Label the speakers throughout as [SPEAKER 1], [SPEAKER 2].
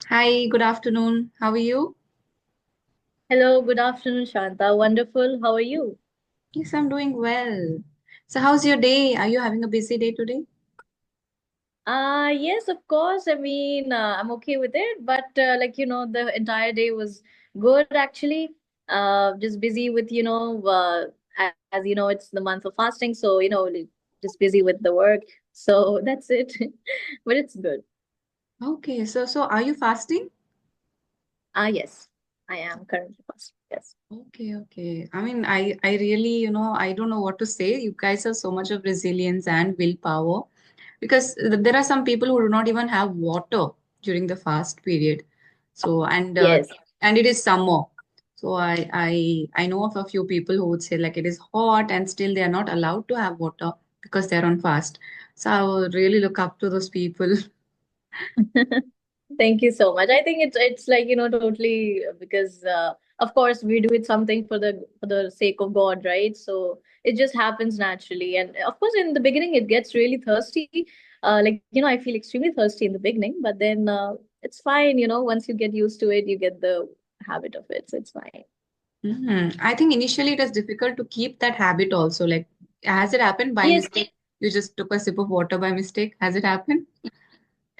[SPEAKER 1] Hi, good afternoon. How are you?
[SPEAKER 2] Hello, good afternoon, Shanta. Wonderful. How are you?
[SPEAKER 1] Yes, I'm doing well. So, how's your day? Are you having a busy day today?
[SPEAKER 2] Yes, of course. I'm okay with it, but the entire day was good actually. Just busy with, as you know, it's the month of fasting, so just busy with the work. So that's it. But it's good.
[SPEAKER 1] Okay, so are you fasting?
[SPEAKER 2] Yes, I am currently fasting. Yes.
[SPEAKER 1] Okay. I mean, I really, I don't know what to say. You guys have so much of resilience and willpower because there are some people who do not even have water during the fast period. So,
[SPEAKER 2] Yes.
[SPEAKER 1] and it is summer. So I know of a few people who would say like it is hot and still they are not allowed to have water because they're on fast. So I would really look up to those people.
[SPEAKER 2] Thank you so much. I think it's like, totally because of course we do it something for the sake of God, right? So it just happens naturally. And of course in the beginning it gets really thirsty. I feel extremely thirsty in the beginning, but then it's fine, once you get used to it, you get the habit of it. So it's fine.
[SPEAKER 1] I think initially it is difficult to keep that habit also. Like, has it happened by
[SPEAKER 2] Yes,
[SPEAKER 1] mistake? You just took a sip of water by mistake. Has it happened?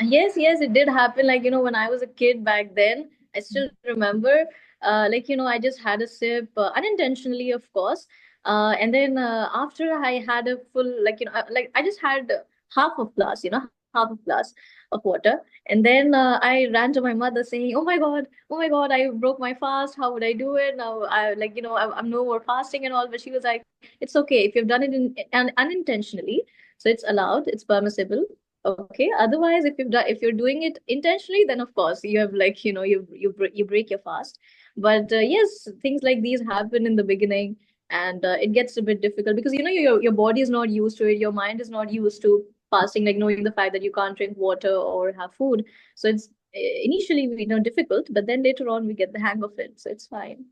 [SPEAKER 2] yes, it did happen. When I was a kid back then, I still remember, I just had a sip unintentionally, of course. And then after I had a full, I just had half of glass, half of glass of water. And then I ran to my mother saying, oh my God, I broke my fast. How would I do it? Now I'm no more fasting and all. But she was like, it's okay. If you've done it unintentionally, so it's allowed, it's permissible. Okay. Otherwise, if you're doing it intentionally, then of course you have you break your fast. But yes, things like these happen in the beginning, and it gets a bit difficult because your body is not used to it, your mind is not used to fasting, like knowing the fact that you can't drink water or have food. So it's initially difficult, but then later on we get the hang of it, so it's fine.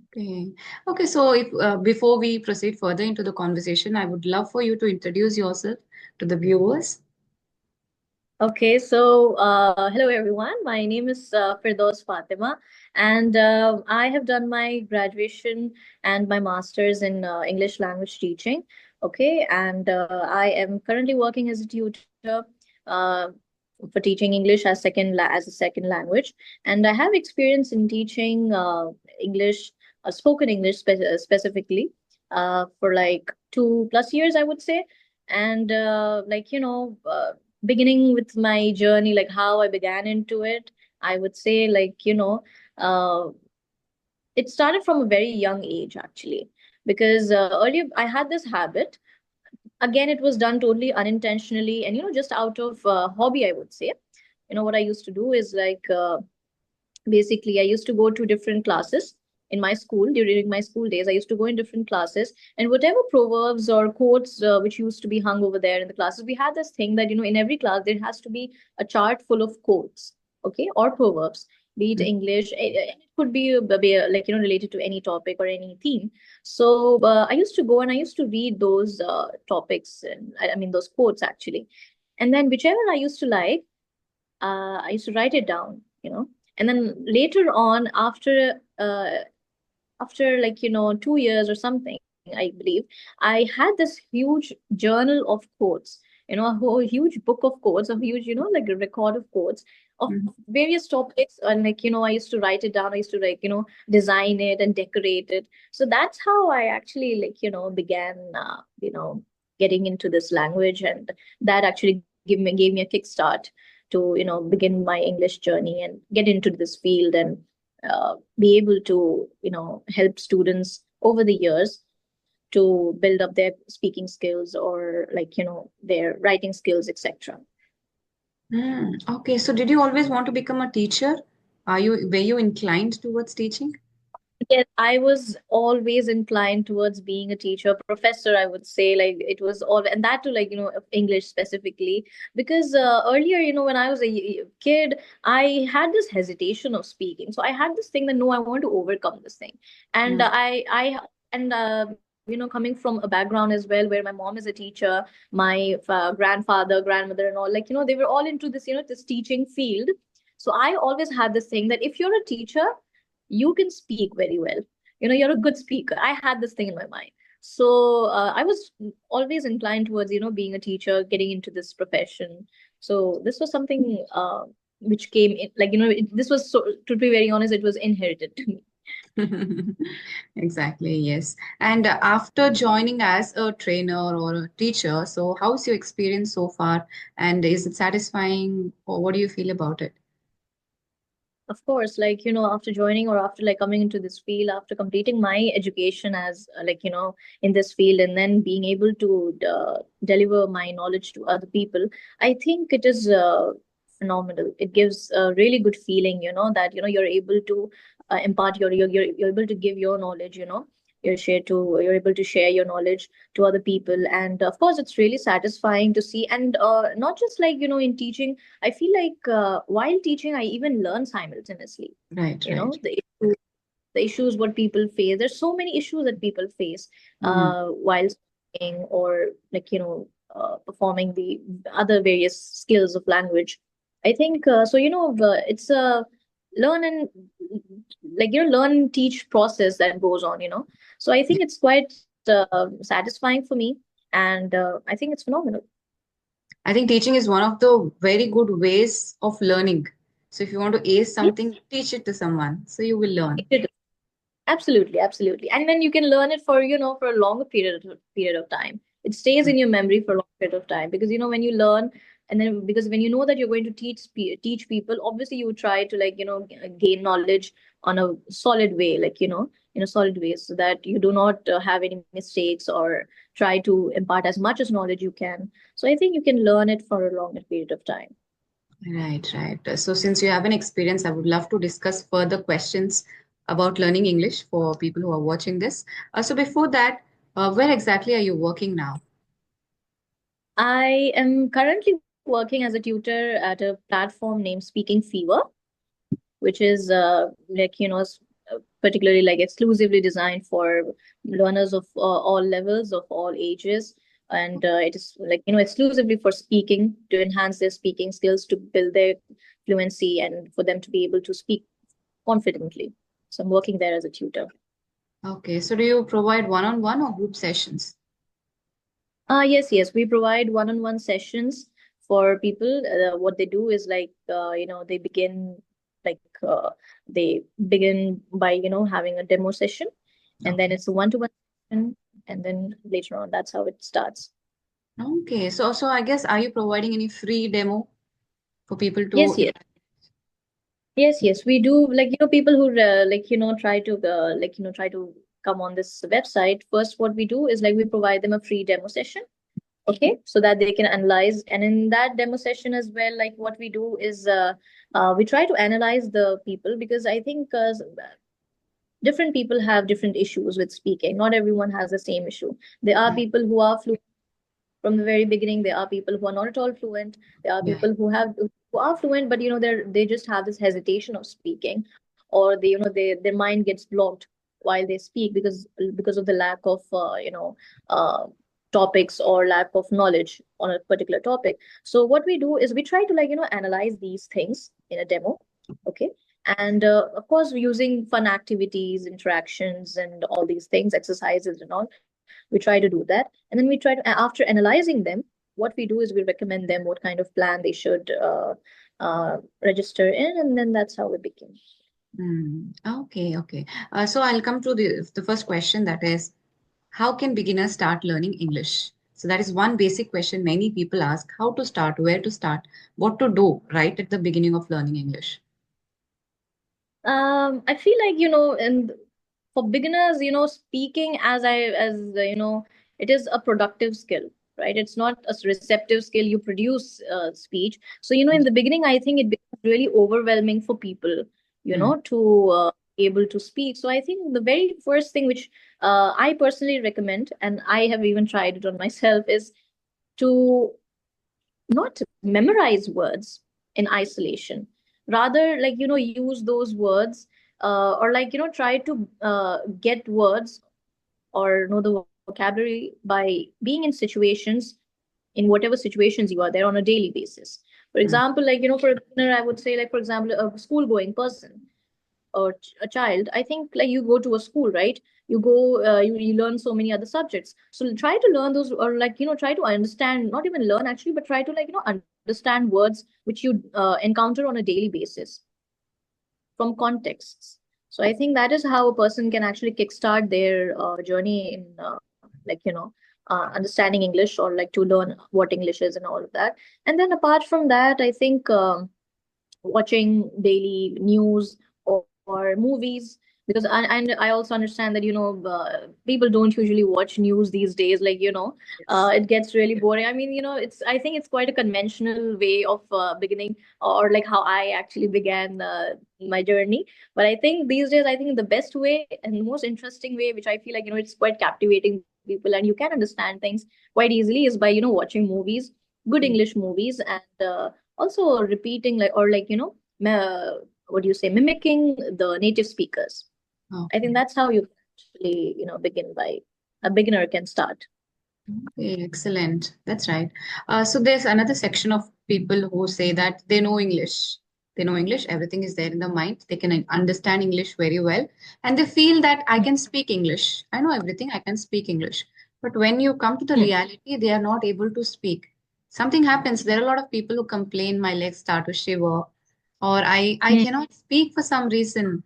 [SPEAKER 1] Okay. Okay. So if before we proceed further into the conversation, I would love for you to introduce yourself to the viewers.
[SPEAKER 2] Okay, so hello everyone. My name is Firdaus Fatima, and I have done my graduation and my master's in English language teaching. Okay, and I am currently working as a tutor uh, for teaching English as a second language, and I have experience in teaching English, spoken English specifically, for like 2+ years, I would say, and beginning with my journey, like how I began into it, I would say, uh, it started from a very young age, actually, because earlier I had this habit. Again, it was done totally unintentionally and, just out of hobby, I would say. What I used to do is basically I used to go to different classes in my school. During my school days, I used to go in different classes, and whatever proverbs or quotes which used to be hung over there in the classes, we had this thing that in every class there has to be a chart full of quotes, okay, or proverbs, be it English, and it could be like related to any topic or any theme. So I used to go and I used to read those topics, and I mean those quotes actually, and then whichever I used to like, I used to write it down, and then later on, after 2 years or something, I believe, I had this huge journal of quotes, a whole huge book of quotes, a huge, like a record of quotes of
[SPEAKER 1] Mhm.
[SPEAKER 2] various topics, and I used to write it down. I used to design it and decorate it. So that's how I actually began, getting into this language, and that actually gave me a kickstart to begin my English journey and get into this field, and be able to help students over the years to build up their speaking skills, or their writing skills, etc.
[SPEAKER 1] Okay. So did you always want to become a teacher? Were you inclined towards teaching?
[SPEAKER 2] Yes, I was always inclined towards being a teacher, professor, I would say. Like it was all, and that too, of English specifically, because earlier, when I was a kid, I had this hesitation of speaking. So I had this thing that no, I want to overcome this thing, and and coming from a background as well, where my mom is a teacher, my grandfather, grandmother, and all, they were all into this, this teaching field. So I always had this thing that if you're a teacher, you can speak very well. You're a good speaker. I had this thing in my mind. So I was always inclined towards, being a teacher, getting into this profession. So this was something which came in, like, this was, so, to be very honest, it was inherited to me.
[SPEAKER 1] Exactly, yes. And after joining as a trainer or a teacher, so how's your experience so far? And is it satisfying, or what do you feel about it?
[SPEAKER 2] Of course, like, after joining or after like coming into this field, after completing my education as like, in this field, and then being able to deliver my knowledge to other people, I think it is phenomenal. It gives a really good feeling, that, you're able to impart you're able to give your knowledge, you're able to share your knowledge to other people. And of course, it's really satisfying to see. And not just like, in teaching, I feel like while teaching, I even learn simultaneously.
[SPEAKER 1] Right,
[SPEAKER 2] You
[SPEAKER 1] right.
[SPEAKER 2] know, the issues what people face. There's so many issues that people face
[SPEAKER 1] Mm.
[SPEAKER 2] while speaking or like, performing the other various skills of language. I think so. It's a learn and like learn and teach process that goes on. So I think it's quite satisfying for me, and I think it's phenomenal.
[SPEAKER 1] I think teaching is one of the very good ways of learning. So if you want to ace
[SPEAKER 2] Yes.
[SPEAKER 1] something, teach it to someone, so you will learn.
[SPEAKER 2] Absolutely, absolutely. And then you can learn it for, for a longer period of time. It stays in
[SPEAKER 1] Right.
[SPEAKER 2] your memory for a long period of time because when you learn, and then because when you know that you're going to teach people, obviously you would try to like, gain knowledge on a solid way, like, in a solid way, so that you do not have any mistakes, or try to impart as much as knowledge you can. So I think you can learn it for a longer period of time.
[SPEAKER 1] Right, right. So since you have an experience, I would love to discuss further questions about learning English for people who are watching this. So before that, where exactly are you working now?
[SPEAKER 2] I am currently working as a tutor at a platform named Speaking Fever, which is like particularly like exclusively designed for learners of all levels, of all ages. And it is like exclusively for speaking, to enhance their speaking skills, to build their fluency, and for them to be able to speak confidently. So I'm working there as a tutor.
[SPEAKER 1] Okay, so do you provide one-on-one or group sessions?
[SPEAKER 2] Yes, yes, we provide one-on-one sessions for people. What they do is like, like they begin by, having a demo session, and then
[SPEAKER 1] Okay.
[SPEAKER 2] it's a one-to-one session, and then later on, that's how it starts.
[SPEAKER 1] Okay, so I guess are you providing any free demo for people
[SPEAKER 2] Yes,
[SPEAKER 1] to?
[SPEAKER 2] yes. Yes, yes, we do. Like, people who like, try to come on this website. First, what we do is like we provide them a free demo session, okay, so that they can analyze. And in that demo session as well, like what we do is we try to analyze the people, because I think different people have different issues with speaking. Not everyone has the same issue. There are
[SPEAKER 1] Right.
[SPEAKER 2] people who are fluent from the very beginning. There are people who are not at all fluent. There are
[SPEAKER 1] Yeah.
[SPEAKER 2] people who are fluent, but they just have this hesitation of speaking, or their mind gets blocked while they speak, because of the lack of uh, topics, or lack of knowledge on a particular topic. So what we do is we try to like analyze these things in a demo, okay, and of course using fun activities, interactions, and all these things, exercises and all. We try to do that, and then we try to, after analyzing them, what we do is we recommend them what kind of plan they should register in, and then that's how we begin.
[SPEAKER 1] Hmm. Okay, okay. So I'll come to the first question, that is, how can beginners start learning English? So that is one basic question many people ask: how to start, where to start, what to do right at the beginning of learning English.
[SPEAKER 2] I feel like, and for beginners, speaking, it is a productive skill, right? It's not a receptive skill. You produce speech. So, in the beginning, I think it becomes really overwhelming for people,
[SPEAKER 1] Hmm.
[SPEAKER 2] to be able to speak. So I think the very first thing which I personally recommend, and I have even tried it on myself, is to not memorize words in isolation, rather like use those words, or like try to get words, or know the vocabulary by being in situations, in whatever situations you are there on a daily basis. For
[SPEAKER 1] Mm.
[SPEAKER 2] example, for a beginner, I would say, like, for example, a school going person or a child, I think, like, you go to a school, right? You go, you learn so many other subjects. So try to learn those, or like, try to understand, not even learn actually, but try to, like, understand words which you encounter on a daily basis from contexts. So I think that is how a person can actually kickstart their journey in, understanding English, or like to learn what English is and all of that. And then apart from that, I think watching daily news or movies, because I also understand that people don't usually watch news these days,
[SPEAKER 1] Yes.
[SPEAKER 2] it gets really boring. I mean, it's I think it's quite a conventional way of beginning, or like how I actually began my journey. But I think these days, I think the best way and the most interesting way, which I feel like, it's quite captivating people and you can understand things quite easily, is by watching movies, good
[SPEAKER 1] Mm.
[SPEAKER 2] English movies, and also repeating, like, or like, what do you say, mimicking the native speakers. I think
[SPEAKER 1] Okay.
[SPEAKER 2] that's how you actually begin, by a beginner can start.
[SPEAKER 1] Okay, excellent. That's right. So there's another section of people who say that they know English. They know English, everything is there in the mind. They can understand English very well. And they feel that I can speak English. I know everything, I can speak English. But when you come to the
[SPEAKER 2] Hmm.
[SPEAKER 1] reality, they are not able to speak. Something happens. There are a lot of people who complain, my legs start to shiver, or I
[SPEAKER 2] Hmm.
[SPEAKER 1] cannot speak for some reason.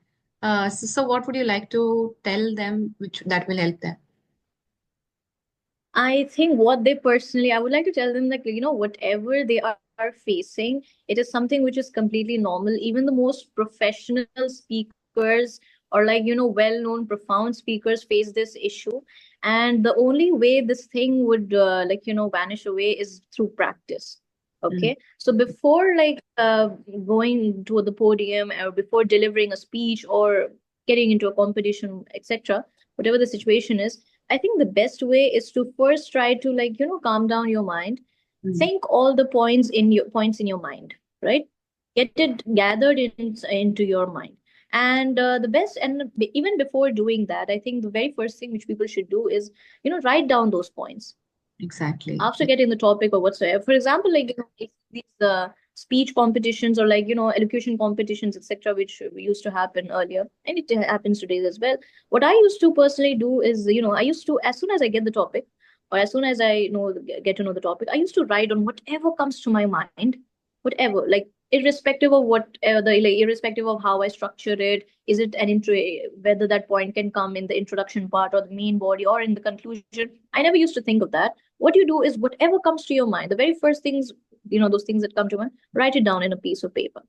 [SPEAKER 1] So what would you like to tell them which that will help them?
[SPEAKER 2] I think what they personally, I would like to tell them, like, whatever they are facing, it is something which is completely normal. Even the most professional speakers, or like, well-known, profound speakers face this issue. And the only way this thing would, vanish away is through practice.
[SPEAKER 1] Mm,
[SPEAKER 2] Okay. So before, like, going to the podium, or before delivering a speech, or getting into a competition, etc., whatever the situation is, I think the best way is to first try to, like, calm down your mind,
[SPEAKER 1] mm,
[SPEAKER 2] think all the points in your mind, right? Get it gathered into your mind. And the best, and even before doing that, I think the very first thing which people should do is, write down those points
[SPEAKER 1] exactly.
[SPEAKER 2] after getting the topic or whatsoever. For example, like, if these speech competitions, or like, elocution competitions, etc., which used to happen earlier, and it happens today as well. What I used to personally do is, I used to, as soon as I get the topic, or as soon as I get to know the topic, I used to write on whatever comes to my mind, whatever, like, irrespective of what like, irrespective of how I structure it. Is it an intro, whether that point can come in the introduction part, or the main body, or in the conclusion. I never used to think of that. What you do is, whatever comes to your mind, the very first things, those things that come to mind, write it down in a piece of paper,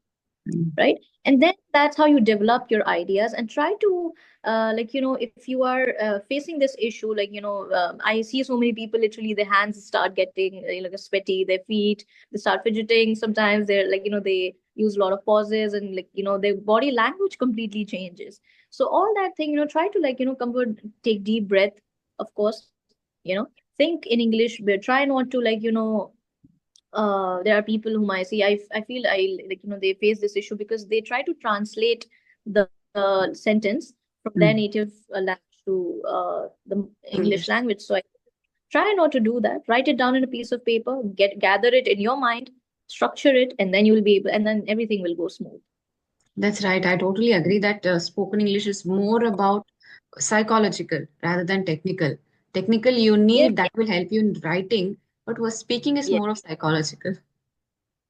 [SPEAKER 1] Mm,
[SPEAKER 2] right? And then that's how you develop your ideas, and try to, if you are facing this issue, like, I see so many people, literally their hands start getting, like, sweaty, their feet, they start fidgeting. Sometimes they're like, they use a lot of pauses, and, like, their body language completely changes. So all that thing, try to, like, comfort, take deep breath, of course, you know think in English, but try not to, like, there are people whom I see. I feel, I like, they face this issue because they try to translate the sentence from their
[SPEAKER 1] mm.
[SPEAKER 2] native language to the English
[SPEAKER 1] English.
[SPEAKER 2] language. So I try not to do that. Write it down in a piece of paper, gather it in your mind, structure it, and then you'll be able, and then everything will go smooth.
[SPEAKER 1] That's right. I totally agree that spoken English is more about psychological rather than technical. Technical, you
[SPEAKER 2] Yes,
[SPEAKER 1] need that will help you in writing, but was speaking is
[SPEAKER 2] yes.
[SPEAKER 1] more of psychological.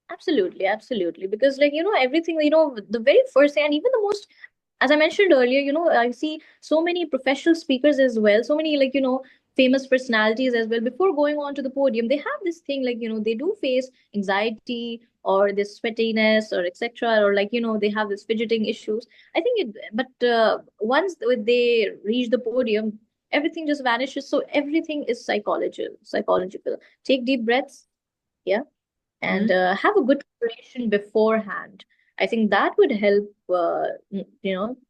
[SPEAKER 2] Absolutely, absolutely. Because, like, everything, the very first thing, and even the most, as I mentioned earlier, I see so many professional speakers as well, so many, like, famous personalities as well. Before going on to the podium, they have this thing, like, they do face anxiety, or this sweatiness, or etc., or like, they have this fidgeting issues. I think but once they reach the podium, everything just vanishes. So everything is psychological. Take deep breaths. Yeah,
[SPEAKER 1] Mm,
[SPEAKER 2] and have a good preparation beforehand. I think that would help,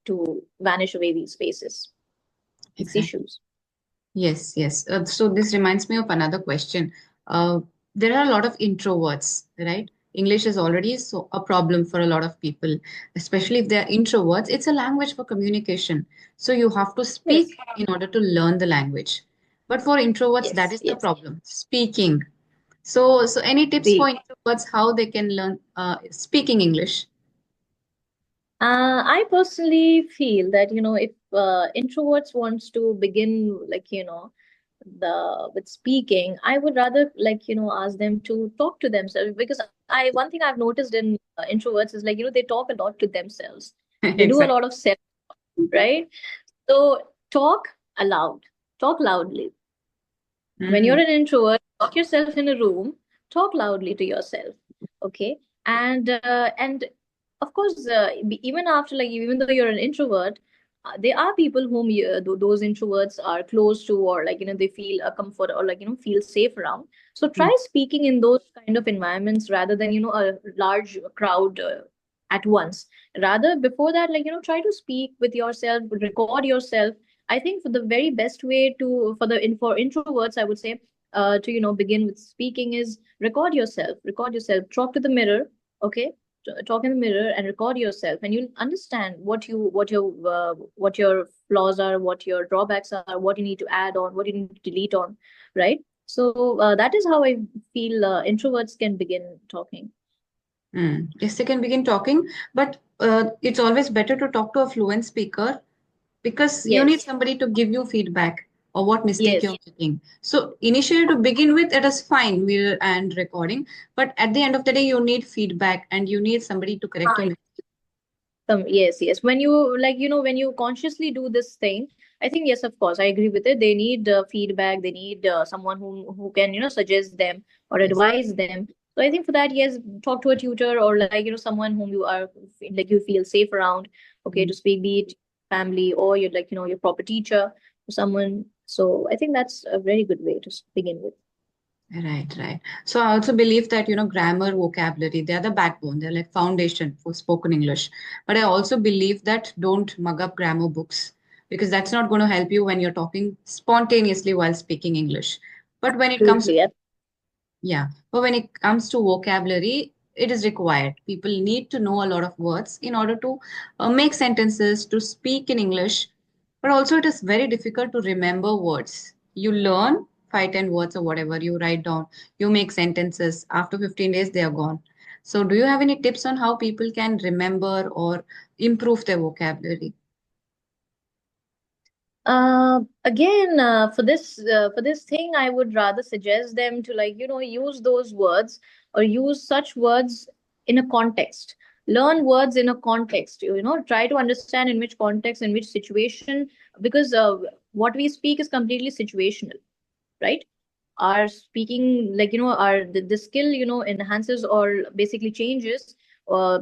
[SPEAKER 2] to vanish away these faces, these
[SPEAKER 1] exactly.
[SPEAKER 2] issues.
[SPEAKER 1] Yes, yes. So this reminds me of another question. Uh, there are a lot of introverts, right? English is already so a problem for a lot of people, especially if they're introverts. It's a language for communication. So you have to
[SPEAKER 2] Yes,
[SPEAKER 1] speak in order to learn the language. But for introverts, that
[SPEAKER 2] yes,
[SPEAKER 1] is the
[SPEAKER 2] yes.
[SPEAKER 1] problem, speaking. So any tips for
[SPEAKER 2] The
[SPEAKER 1] introverts how they can learn speaking English?
[SPEAKER 2] I personally feel that, if introverts wants to begin, the with speaking, I would rather, ask them to talk to themselves, because I one thing I've noticed in introverts is, they talk a lot to themselves. They do a
[SPEAKER 1] Exactly.
[SPEAKER 2] lot of self, right? So talk aloud, talk loudly. When you're
[SPEAKER 1] Mm,
[SPEAKER 2] an introvert, lock yourself in a room, talk loudly to yourself. Okay. And of course, even after, even though you're an introvert, there are people whom those introverts are close to, or, they feel a comfort, or, feel safe around. So
[SPEAKER 1] mm,
[SPEAKER 2] try speaking in those kind of environments rather than, a large crowd at once. Rather, before that, try to speak with yourself, record yourself. I think for the very best way to for introverts, I would say, to, begin with speaking is record yourself, talk to the mirror. Okay. Talk in the mirror and record yourself, and you'll understand what your flaws are, what your drawbacks are, what you need to add on, what you need to delete on, right? So that is how I feel introverts can begin talking.
[SPEAKER 1] mm. Yes, they can begin talking, but it's always better to talk to a fluent speaker because you need
[SPEAKER 2] Yes.
[SPEAKER 1] somebody to give you feedback or what mistake
[SPEAKER 2] Yes.
[SPEAKER 1] you're making. So initially to begin with, it is fine, mirror and recording, but at the end of the day, you need feedback and you need somebody to correct your mistake.
[SPEAKER 2] Yes, yes. When you, when you consciously do this thing, I think, yes, of course, I agree with it. They need feedback. They need someone who can, suggest them or
[SPEAKER 1] Yes.
[SPEAKER 2] advise them. So I think for that, yes, talk to a tutor, or, someone whom you are, you feel safe around. Okay,
[SPEAKER 1] Mm.
[SPEAKER 2] to speak, be it family, or you're, your proper teacher or someone. So I think that's a very good way to begin with.
[SPEAKER 1] Right, right. So I also believe that, grammar, vocabulary, they are the backbone. They're like foundation for spoken English. But I also believe that don't mug up grammar books because that's not going to help you when you're talking spontaneously while speaking English. But when it comes
[SPEAKER 2] Absolutely.
[SPEAKER 1] Yeah, but when it comes to vocabulary, it is required. People need to know a lot of words in order to make sentences, to speak in English. But also, it is very difficult to remember words. You learn 5, 10 words or whatever you write down, you make sentences. After 15 days, they are gone. So, do you have any tips on how people can remember or improve their vocabulary?
[SPEAKER 2] Again, for this thing, I would rather suggest them to, use those words, or use such words in a context. Learn words in a context. Try to understand in which context, in which situation, because what we speak is completely situational, right? Our speaking, our the skill, enhances or basically changes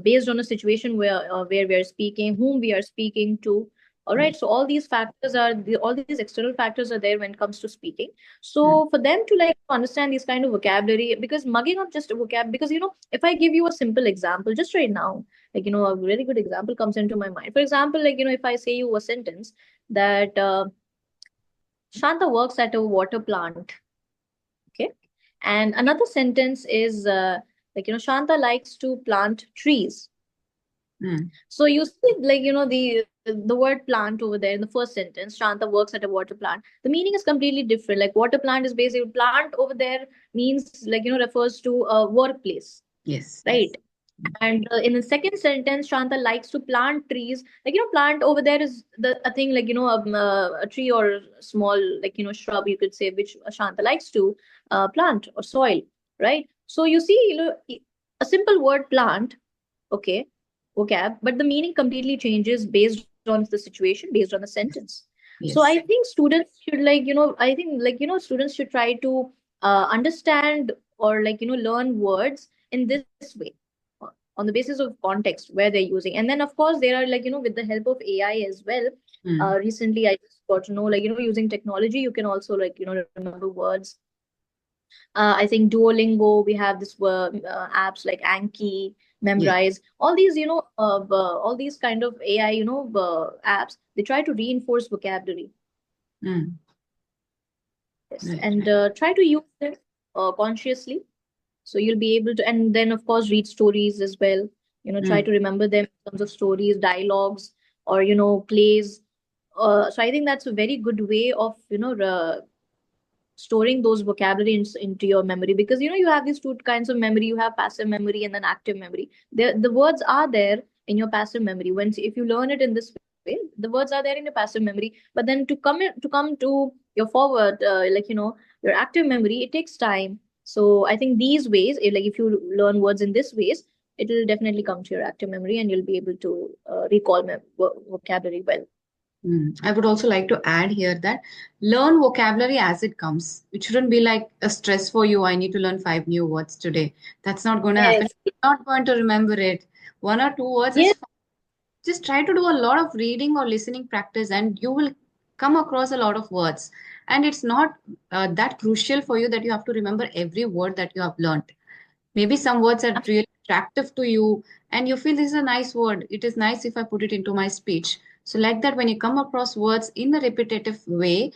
[SPEAKER 2] based on a situation where we are speaking, whom we are speaking to. All right,
[SPEAKER 1] Right.
[SPEAKER 2] so all these external factors are there when it comes to speaking.
[SPEAKER 1] Mm.
[SPEAKER 2] So for them to, understand these kind of vocabulary, because mugging up just a vocab, because, if I give you a simple example just right now, a really good example comes into my mind. For example, if I say you a sentence that Shanta works at a water plant. Okay. And another sentence is, Shanta likes to plant trees.
[SPEAKER 1] Mm.
[SPEAKER 2] So you see, the word plant over there in the first sentence, Shanta works at a water plant. The meaning is completely different. Like, water plant is basically, plant over there means, refers to a workplace,
[SPEAKER 1] Yes,
[SPEAKER 2] right?
[SPEAKER 1] yes.
[SPEAKER 2] And in the second sentence, Shanta likes to plant trees. Plant over there is a thing, a tree or small, shrub, you could say, which Shanta likes to plant, or soil, right? So you see, a simple word plant, okay, vocab, but the meaning completely changes based on the situation, based on the sentence. So I
[SPEAKER 1] Yes.
[SPEAKER 2] think students should, students should try to understand, or, learn words in this way, on the basis of context where they're using. And then, of course, there are, with the help of AI as well.
[SPEAKER 1] Mm.
[SPEAKER 2] Recently I just got to know, using technology, you can also, remember words. I think Duolingo, we have this apps like Anki,
[SPEAKER 1] Yes.
[SPEAKER 2] Memrise, all these, all these kind of AI, apps. They try to reinforce vocabulary.
[SPEAKER 1] Mm.
[SPEAKER 2] Yes,
[SPEAKER 1] Right,
[SPEAKER 2] and
[SPEAKER 1] right.
[SPEAKER 2] try to use them consciously. So you'll be able to, and then, of course, read stories as well. Try
[SPEAKER 1] Mm.
[SPEAKER 2] to remember them in terms of stories, dialogues, or, plays. So I think that's a very good way of, storing those vocabulary into your memory, because you have these two kinds of memory. You have passive memory and then active memory. The words are there in your passive memory. If you learn it in this way, the words are there in your passive memory, but then to come to your forward, your active memory, it takes time. So I think these ways, if you learn words in this ways, it will definitely come to your active memory, and you'll be able to recall vocabulary well.
[SPEAKER 1] I would also like to add here that learn vocabulary as it comes. It shouldn't be like a stress for you. I need to learn 5 new words today. That's not going to happen.
[SPEAKER 2] Yes.
[SPEAKER 1] You're not going to remember it. 1 or 2 words is
[SPEAKER 2] Yes.
[SPEAKER 1] fine. Just try to do a lot of reading or listening practice, and you will come across a lot of words. And it's not that crucial for you that you have to remember every word that you have learned. Maybe some words are really attractive to you, and you feel this is a nice word. It is nice if I put it into my speech. So, like that, when you come across words in a repetitive way,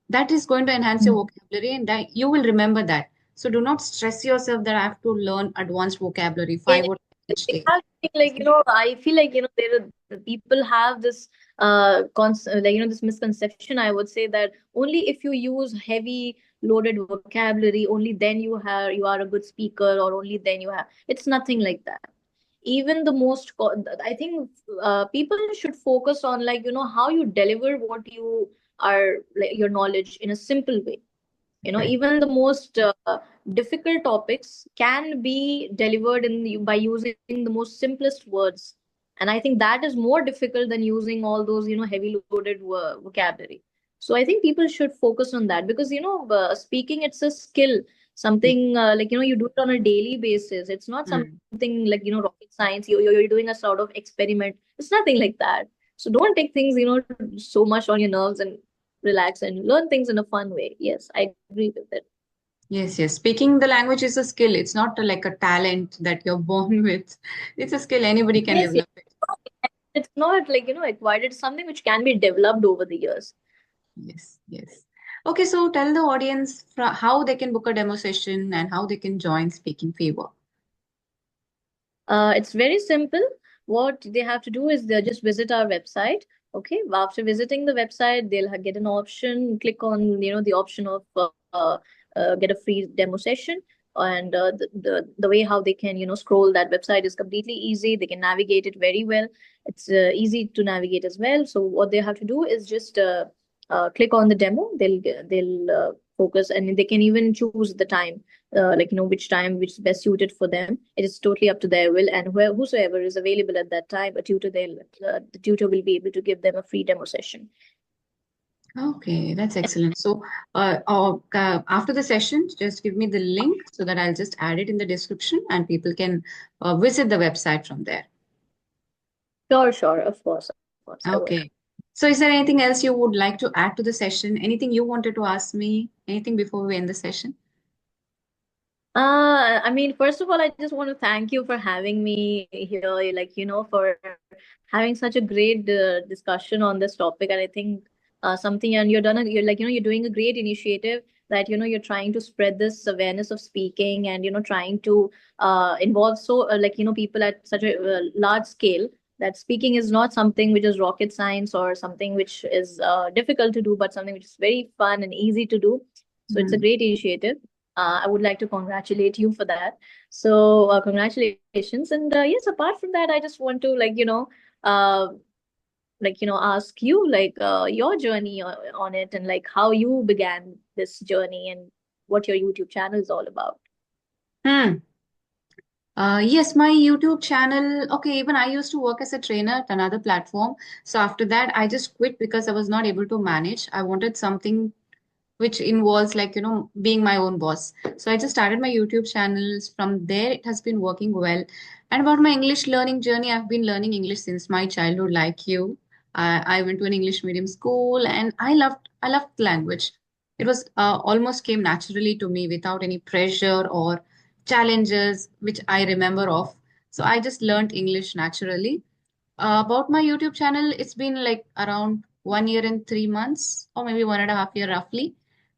[SPEAKER 1] that is going to enhance your vocabulary, and that you will remember that. So, do not stress yourself that I have to learn advanced vocabulary,
[SPEAKER 2] Yes,
[SPEAKER 1] 5 words each day.
[SPEAKER 2] exactly. I feel like, the people have this this misconception. I would say that only if you use heavy loaded vocabulary, only then you are a good speaker, or only then you have. It's nothing like that. Even the I think people should focus on, how you deliver what you are, like, your knowledge in a simple way.
[SPEAKER 1] Right.
[SPEAKER 2] Even the most difficult topics can be delivered by using the most simplest words. And I think that is more difficult than using all those, heavy loaded vocabulary. So I think people should focus on that, because, speaking, it's a skill,
[SPEAKER 1] Yeah.
[SPEAKER 2] something, you do it on a daily basis. It's not
[SPEAKER 1] Hmm.
[SPEAKER 2] something like, rocket science. You're doing a sort of experiment. It's nothing like that. So don't take things, so much on your nerves, and relax and learn things in a fun way. Yes, I agree with it.
[SPEAKER 1] Yes, yes. Speaking the language is a skill. It's not like a talent that you're born with. It's a skill anybody can
[SPEAKER 2] Yes, yes.
[SPEAKER 1] develop it.
[SPEAKER 2] It's not like, acquired. It's something which can be developed over the years.
[SPEAKER 1] Yes, yes. Okay, so tell the audience how they can book a demo session and how they can join Speaking Fever.
[SPEAKER 2] It's very simple. What they have to do is they just visit our website. Okay. After visiting the website, they'll get an option. Click on, the option of get a free demo session. And the way how they can, scroll that website is completely easy. They can navigate it very well. It's easy to navigate as well. So what they have to do is just click on the demo. They'll focus, and they can even choose the time, which time which is best suited for them. It is totally up to their will, and whosoever is available at that time, the tutor will be able to give them a free demo session.
[SPEAKER 1] Okay, that's excellent. So, after the session, just give me the link so that I'll just add it in the description and people can visit the website from there.
[SPEAKER 2] Sure, sure, of course, I will.
[SPEAKER 1] Okay. So, is there anything else you would like to add to the session? Anything you wanted to ask me? Anything before we end the session?
[SPEAKER 2] I mean, first of all, I just want to thank you for having me here, for having such a great discussion on this topic. And I think something, and you're doing a great initiative, that, you're trying to spread this awareness of speaking, and, trying to involve people at such a large scale, that speaking is not something which is rocket science or something which is difficult to do, but something which is very fun and easy to do. So it's a
[SPEAKER 1] Hmm.
[SPEAKER 2] great initiative. I would like to congratulate you for that. So, congratulations. And yes, apart from that, I just want to, uh, ask you, your journey on it, and like how you began this journey, and what your YouTube channel is all about.
[SPEAKER 1] Hmm. Yes, my YouTube channel. Okay, even I used to work as a trainer at another platform. So after that, I just quit because I was not able to manage. I wanted something which involves being my own boss. So I just started my YouTube channels. From there it has been working well. And about my English learning journey, I've been learning English since my childhood, like you. I went to an English medium school and I loved the language. It was almost came naturally to me without any pressure or challenges which I remember of. So I just learned English naturally. About my YouTube channel, it's been like around 1 year and 3 months, or maybe 1.5 year roughly,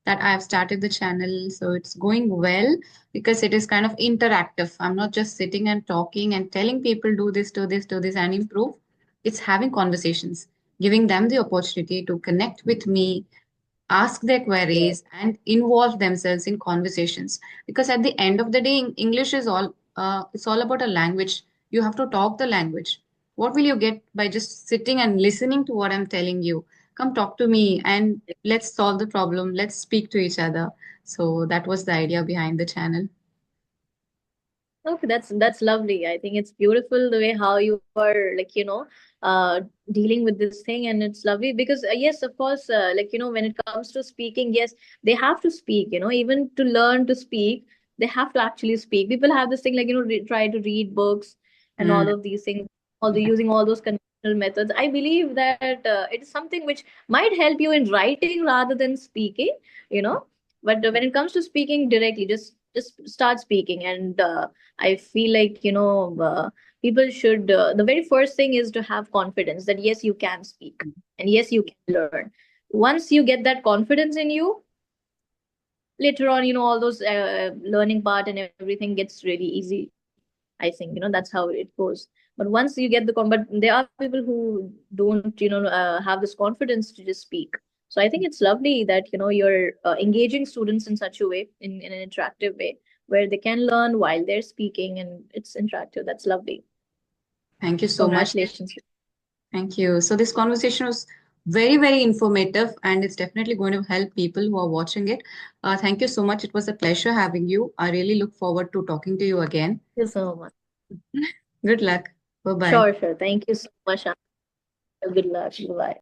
[SPEAKER 1] that I have started the channel. So it's going well because it is kind of interactive. I'm not just sitting and talking and telling people do this, do this, do this, and improve. It's having conversations, giving them the opportunity to connect with me, ask their
[SPEAKER 2] Yes.
[SPEAKER 1] queries, and involve themselves in conversations. Because at the end of the day, English is all it's all about a language. You have to talk the language. What will you get by just sitting and listening to what I'm telling you? Come talk to me and let's solve the problem. Let's speak to each other. So that was the idea behind the channel.
[SPEAKER 2] Okay, that's lovely. I think it's beautiful the way how you are dealing with this thing, and it's lovely because yes, of course, when it comes to speaking, yes, they have to speak. Even to learn to speak, they have to actually speak. People have this thing try to read books and
[SPEAKER 1] Mm,
[SPEAKER 2] all of these things, all the using all those conventional methods. I believe that it is something which might help you in writing rather than speaking. You know, but when it comes to speaking directly, just start speaking and. I feel like, people should, the very first thing is to have confidence that yes, you can speak and yes, you can learn. Once you get that confidence in you, later on, all those learning part and everything gets really easy. I think, that's how it goes. But once you get but there are people who don't, have this confidence to just speak. So I think it's lovely that, you're engaging students in such a way, in an interactive way, where they can learn while they're speaking and it's interactive. That's lovely.
[SPEAKER 1] thank you so much.
[SPEAKER 2] Congratulations.
[SPEAKER 1] Thank you. So this conversation was very, very informative, and it's definitely going to help people who are watching it. Thank you so much. It was a pleasure having you. I really look forward to talking to you again.
[SPEAKER 2] Thank you so much.
[SPEAKER 1] Good luck. Bye bye.
[SPEAKER 2] Sure, sure. Thank you so much. Good luck. Bye.